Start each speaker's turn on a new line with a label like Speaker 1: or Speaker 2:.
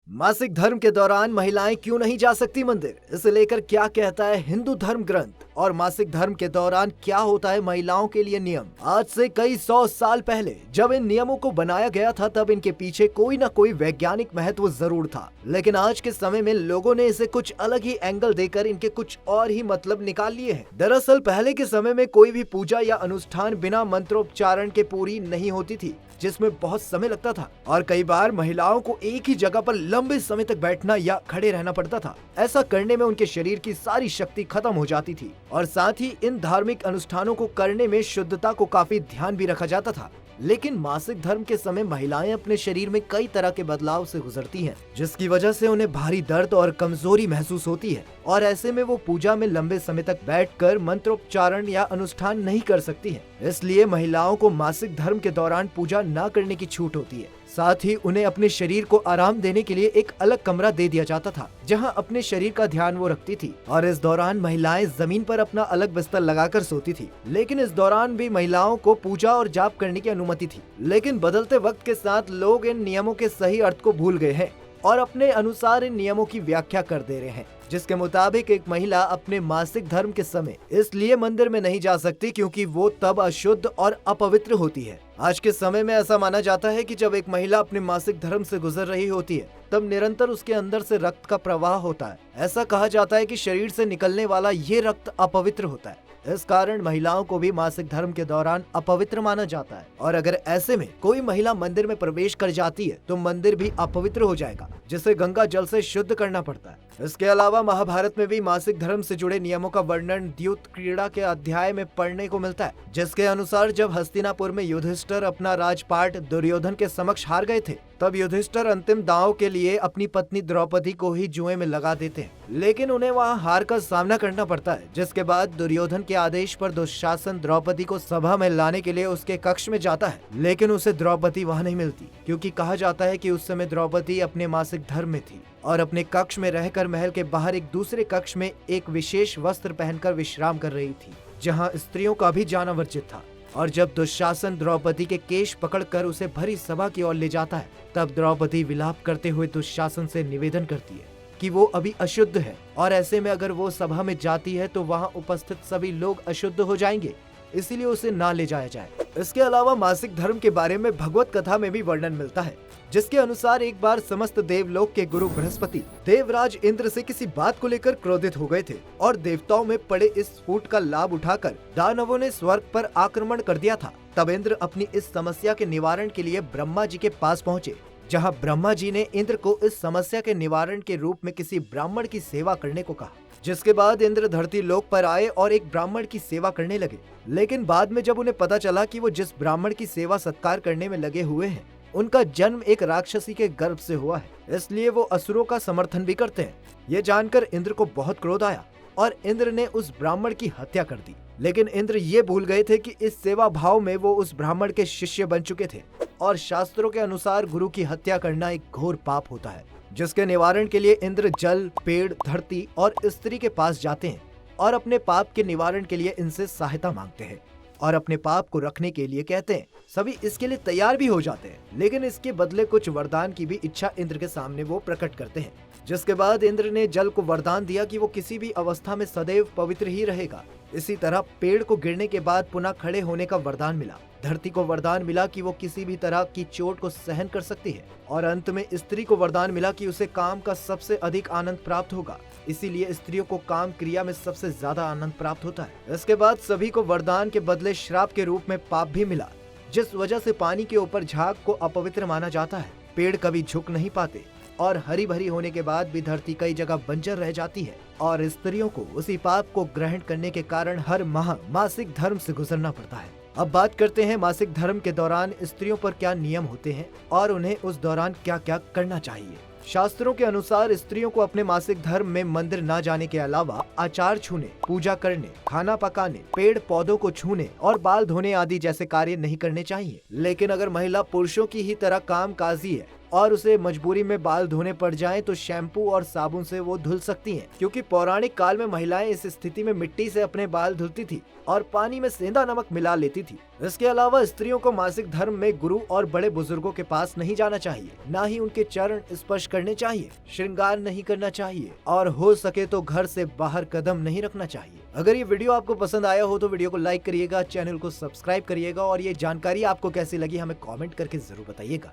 Speaker 1: मासिक धर्म के दौरान महिलाएं क्यों नहीं जा सकती मंदिर, इसे लेकर क्या कहता है हिंदू धर्म ग्रंथ और मासिक धर्म के दौरान क्या होता है महिलाओं के लिए नियम। आज से कई 100 साल पहले जब इन नियमों को बनाया गया था तब इनके पीछे कोई न कोई वैज्ञानिक महत्व जरूर था, लेकिन आज के समय में लोगों ने इसे कुछ अलग ही एंगल देकर इनके कुछ और ही मतलब निकाल लिए हैं। दरअसल पहले के समय में कोई भी पूजा या अनुष्ठान बिना मंत्रोच्चारण के पूरी नहीं होती थी, जिसमें बहुत समय लगता था और कई बार महिलाओं को एक ही जगह पर लंबे समय तक बैठना या खड़े रहना पड़ता था। ऐसा करने में उनके शरीर की सारी शक्ति खत्म हो जाती थी और साथ ही इन धार्मिक अनुष्ठानों को करने में शुद्धता को काफी ध्यान भी रखा जाता था। लेकिन मासिक धर्म के समय महिलाएं अपने शरीर में कई तरह के बदलाव से गुजरती हैं, जिसकी वजह से उन्हें भारी दर्द और कमजोरी महसूस होती है और ऐसे में वो पूजा में लंबे समय तक बैठकर मंत्रोच्चारण या अनुष्ठान नहीं कर सकती हैं। इसलिए महिलाओं को मासिक धर्म के दौरान पूजा न करने की छूट होती है। साथ ही उन्हें अपने शरीर को आराम देने के लिए एक अलग कमरा दे दिया जाता था, जहां अपने शरीर का ध्यान वो रखती थी और इस दौरान महिलाएं जमीन पर अपना अलग बिस्तर लगाकर सोती थी। लेकिन इस दौरान भी महिलाओं को पूजा और जाप करने की अनुमति थी। लेकिन बदलते वक्त के साथ लोग इन नियमों के सही अर्थ को भूल गए हैं और अपने अनुसार इन नियमों की व्याख्या कर दे रहे हैं, जिसके मुताबिक एक महिला अपने मासिक धर्म के समय इसलिए मंदिर में नहीं जा सकती क्योंकि वो तब अशुद्ध और अपवित्र होती है। आज के समय में ऐसा माना जाता है कि जब एक महिला अपने मासिक धर्म से गुजर रही होती है तब निरंतर उसके अंदर से रक्त का प्रवाह होता है। ऐसा कहा जाता है कि शरीर से निकलने वाला ये रक्त अपवित्र होता है। इस कारण महिलाओं को भी मासिक धर्म के दौरान अपवित्र माना जाता है और अगर ऐसे में कोई महिला मंदिर में प्रवेश कर जाती है तो मंदिर भी अपवित्र हो जाएगा, जिसे गंगा जल से शुद्ध करना पड़ता है। इसके अलावा महाभारत में भी मासिक धर्म से जुड़े नियमों का वर्णन द्यूत क्रीड़ा के अध्याय में पढ़ने को मिलता है, जिसके अनुसार जब हस्तिनापुर में युधिष्ठिर अपना राजपाट दुर्योधन के समक्ष हार गए थे तब युधिष्ठिर अंतिम दांव के लिए अपनी पत्नी द्रौपदी को ही जुए में लगा देते हैं, लेकिन उन्हें वहां हार का सामना करना पड़ता है। जिसके बाद दुर्योधन के आदेश पर दुशासन द्रौपदी को सभा में लाने के लिए उसके कक्ष में जाता है, लेकिन उसे द्रौपदी वहां नहीं मिलती क्योंकि कहा जाता है कि उस समय द्रौपदी अपने मासिक धर्म में थी और अपने कक्ष में रहकर महल के बाहर एक दूसरे कक्ष में एक विशेष वस्त्र पहनकर विश्राम कर रही थी, जहां स्त्रियों का भी जाना वर्जित था। और जब दुशासन द्रौपदी के केश पकड़कर उसे भरी सभा की ओर ले जाता है तब द्रौपदी विलाप करते हुए दुशासन से निवेदन करती है कि वो अभी अशुद्ध है और ऐसे में अगर वो सभा में जाती है तो वहां उपस्थित सभी लोग अशुद्ध हो जाएंगे, इसीलिए उसे ना ले जाया जाए। इसके अलावा मासिक धर्म के बारे में भगवत कथा में भी वर्णन मिलता है, जिसके अनुसार एक बार समस्त देवलोक के गुरु बृहस्पति देवराज इंद्र से किसी बात को लेकर क्रोधित हो गए थे और देवताओं में पड़े इस फूट का लाभ उठाकर दानवों ने स्वर्ग पर आक्रमण कर दिया था। तब इंद्र अपनी इस समस्या के निवारण के लिए ब्रह्मा जी के पास पहुँचे, जहाँ ब्रह्मा जी ने इंद्र को इस समस्या के निवारण के रूप में किसी ब्राह्मण की सेवा करने को कहा। जिसके बाद इंद्र धरती लोक पर आए और एक ब्राह्मण की सेवा करने लगे, लेकिन बाद में जब उन्हें पता चला कि वो जिस ब्राह्मण की सेवा सत्कार करने में लगे हुए हैं उनका जन्म एक राक्षसी के गर्भ से हुआ है, इसलिए वो असुरों का समर्थन भी करते हैं। ये जानकर इंद्र को बहुत क्रोध आया और इंद्र ने उस ब्राह्मण की हत्या कर दी। लेकिन इंद्र ये भूल गए थे कि इस सेवा भाव में वो उस ब्राह्मण के शिष्य बन चुके थे और शास्त्रों के अनुसार गुरु की हत्या करना एक घोर पाप होता है, जिसके निवारण के लिए इंद्र जल, पेड़, धरती और स्त्री के पास जाते हैं और अपने पाप के निवारण के लिए इनसे सहायता मांगते हैं और अपने पाप को रखने के लिए कहते हैं। सभी इसके लिए तैयार भी हो जाते हैं, लेकिन इसके बदले कुछ वरदान की भी इच्छा इंद्र के सामने वो प्रकट करते हैं। जिसके बाद इंद्र ने जल को वरदान दिया कि वो किसी भी अवस्था में सदैव पवित्र ही रहेगा। इसी तरह पेड़ को गिरने के बाद पुनः खड़े होने का वरदान मिला। धरती को वरदान मिला कि वो किसी भी तरह की चोट को सहन कर सकती है और अंत में स्त्री को वरदान मिला कि उसे काम का सबसे अधिक आनंद प्राप्त होगा, इसीलिए स्त्रियों को काम क्रिया में सबसे ज्यादा आनंद प्राप्त होता है। इसके बाद सभी को वरदान के बदले श्राप के रूप में पाप भी मिला, जिस वजह से पानी के ऊपर झाग को अपवित्र माना जाता है। पेड़ कभी झुक नहीं पाते और हरी भरी होने के बाद भी धरती कई जगह बंजर रह जाती है और स्त्रियों को उसी पाप को ग्रहण करने के कारण हर माह मासिक धर्म से गुजरना पड़ता है। अब बात करते हैं मासिक धर्म के दौरान स्त्रियों पर क्या नियम होते हैं और उन्हें उस दौरान क्या क्या करना चाहिए। शास्त्रों के अनुसार स्त्रियों को अपने मासिक धर्म में मंदिर न जाने के अलावा आचार छूने, पूजा करने, खाना पकाने, पेड़ पौधों को छूने और बाल धोने आदि जैसे कार्य नहीं करने चाहिए। लेकिन अगर महिला पुरुषों की ही तरह कामकाजी है और उसे मजबूरी में बाल धोने पड़ जाएं तो शैम्पू और साबुन से वो धुल सकती हैं, क्योंकि पौराणिक काल में महिलाएं इस स्थिति में मिट्टी से अपने बाल धुलती थी और पानी में सेंधा नमक मिला लेती थी। इसके अलावा स्त्रियों को मासिक धर्म में गुरु और बड़े बुजुर्गों के पास नहीं जाना चाहिए, न ही उनके चरण स्पर्श करने चाहिए, श्रृंगार नहीं करना चाहिए और हो सके तो घर से बाहर कदम नहीं रखना चाहिए। अगर ये वीडियो आपको पसंद आया हो तो वीडियो को लाइक करिएगा, चैनल को सब्सक्राइब करिएगा और ये जानकारी आपको कैसी लगी हमें कमेंट करके जरूर बताइएगा।